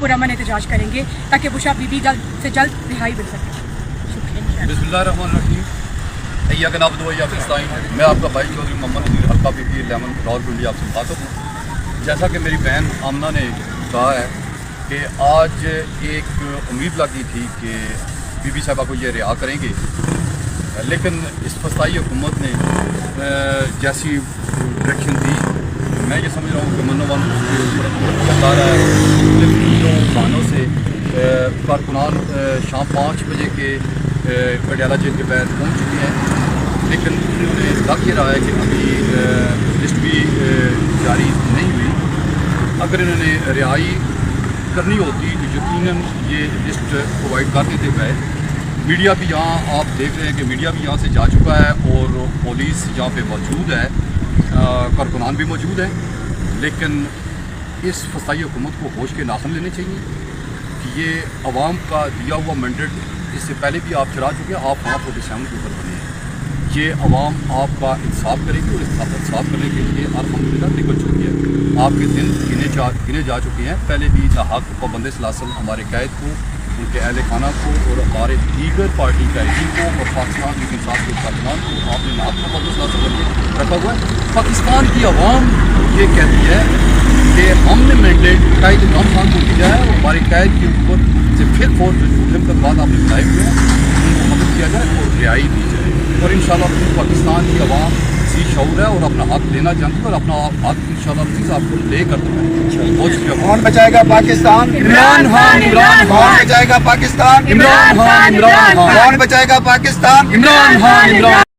پرامن احتجاج کریں گے تاکہ بشرا بی بی جلد سے جلد رہائی مل سکے. بسم اللہ الرحمن الرحیم. ایاک نعبد و ایاک نستعین. میں آپ کا بھائی چودھری محمد نذیر حلقہ پی پی 11 راولپنڈی آپ سے مخاطب ہوں. جیسا کہ میری بہن آمنہ نے کہا ہے کہ آج ایک امید لگی تھی کہ بی بی صاحبہ کو یہ رہا کریں گے، لیکن اس فسطائی حکومت نے جیسی ڈائریکشن دی، میں یہ سمجھ رہا ہوں کہ منگوا چلا رہا ہے. بہانوں سے کارکنان شام 5 بجے کے اڈیالہ جیل کے باہر پہنچ چکے ہیں، لیکن انہوں نے لگ یہ رہا ہے کہ ابھی لسٹ بھی جاری نہیں ہوئی. اگر انہوں نے رہائی کرنی ہوتی تو یقیناً یہ لسٹ پرووائڈ کر دیتے گئے. میڈیا بھی یہاں آپ دیکھ رہے ہیں کہ میڈیا بھی یہاں سے جا چکا ہے اور پولیس یہاں پہ موجود ہے، کارکنان بھی موجود ہیں. لیکن اس فسطائی حکومت کو ہوش کے ناخن لینے چاہیے کہ یہ عوام کا دیا ہوا مینڈیٹ اس سے پہلے بھی آپ چلا چکے ہیں. آپ 47 کے اوپر بنے ہیں. یہ عوام آپ کا انصاف کرے گی اور انصاف کرنے کے لیے الحمدللہ نکل چکی ہے. آپ کے دن گنے جا چکے ہیں. پہلے بھی حق پابند سلاسل ہمارے قید کو، ان کے اہل خانہ کو اور ہمارے دیگر پارٹی قائدین کو اور پاکستان کے انصاف کے کارکنان کو آپ نے حق پابند سلاسل کر کے رکھا ہوا ہے. پاکستان کی عوام یہ کہتی ہے کہ ہم نے مینڈیٹ قائد عمران خان کو دیا ہے اور ہمارے قید کے اوپر سے پھر فوج جو جھوٹے مقدمات آپ نے بنائے ہوئے ہیں ان کو مدد کیا جائے اور رہائی دی جائے. اور انشاءاللہ پاکستان کی عوام سی شعور ہے اور اپنا حق لینا چاہتی ہے اور اپنا حق انشاءاللہ عزیز آپ کو لے کر دیں. بہت شکریہ. کون بچائے گا پاکستان؟ عمران خان. کون بچائے گا پاکستان؟ عمران خان. کون بچائے گا پاکستان؟ عمران خان.